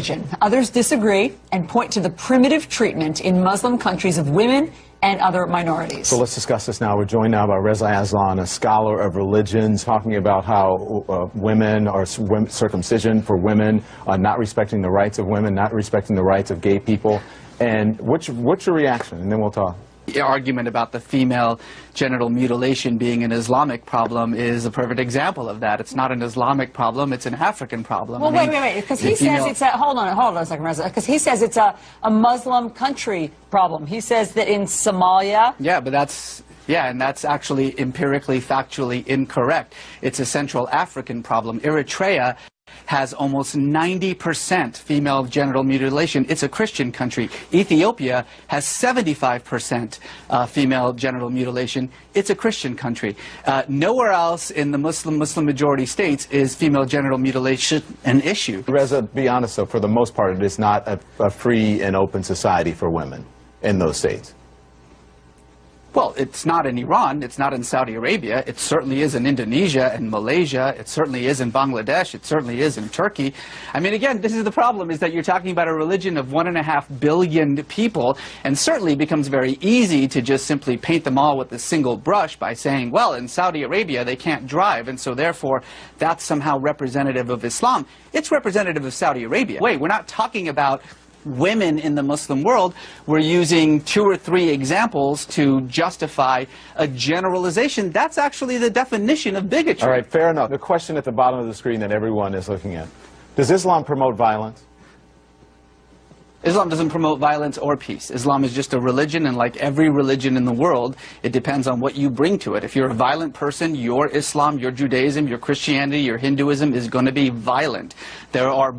religion. Others disagree and point to the primitive treatment in Muslim countries of women and other minorities. So let's discuss this now. We're joined now by Reza Aslan, a scholar of religions, talking about how women or circumcision for women, not respecting the rights of women, not respecting the rights of gay people. And what's your reaction? And then we'll talk. The argument about the female genital mutilation being an Islamic problem is a perfect example of that. It's not an Islamic problem, it's an African problem. Well, wait, because he says it's a, hold on a second, Reza, because he says it's a Muslim country problem. He says that in Somalia... Yeah, but that's... Yeah, and that's actually empirically, factually incorrect. It's a Central African problem. Eritrea has almost 90% female genital mutilation. It's a Christian country. Ethiopia has 75% female genital mutilation. It's a Christian country. Nowhere else in the Muslim majority states is female genital mutilation an issue. Reza, be honest though, for the most part it is not a free and open society for women in those states. Well, it's not in Iran, it's not in Saudi Arabia, it certainly is in Indonesia and Malaysia, it certainly is in Bangladesh, it certainly is in Turkey. I mean, again, this is the problem, is that you're talking about a religion of 1.5 billion people, and certainly it becomes very easy to just simply paint them all with a single brush by saying, well, in Saudi Arabia they can't drive, and so therefore that's somehow representative of Islam. It's representative of Saudi Arabia. Wait, we're not talking about women in the Muslim world. We're using 2 or 3 examples to justify a generalization. That's actually the definition of bigotry. All right, fair enough. The question at the bottom of the screen that everyone is looking at. Does Islam promote violence? Islam doesn't promote violence or peace. Islam is just a religion, and like every religion in the world, it depends on what you bring to it. If you're a violent person, your Islam, your Judaism, your Christianity, your Hinduism is going to be violent. There are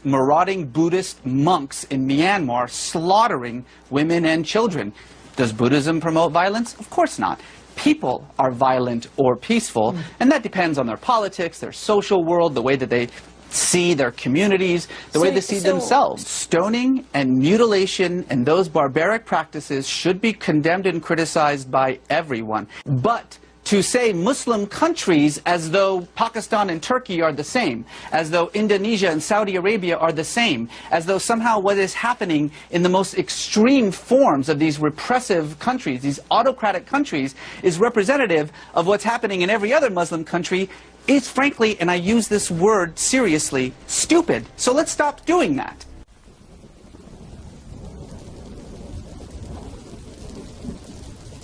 marauding Buddhist monks in Myanmar slaughtering women and children. Does Buddhism promote violence? Of course not. People are violent or peaceful, and that depends on their politics, their social world, the way that they see their communities, the way they see themselves. Stoning and mutilation and those barbaric practices should be condemned and criticized by everyone. But to say Muslim countries as though Pakistan and Turkey are the same, as though Indonesia and Saudi Arabia are the same, as though somehow what is happening in the most extreme forms of these repressive countries, these autocratic countries, is representative of what's happening in every other Muslim country, is frankly, and I use this word seriously, stupid. So let's stop doing that.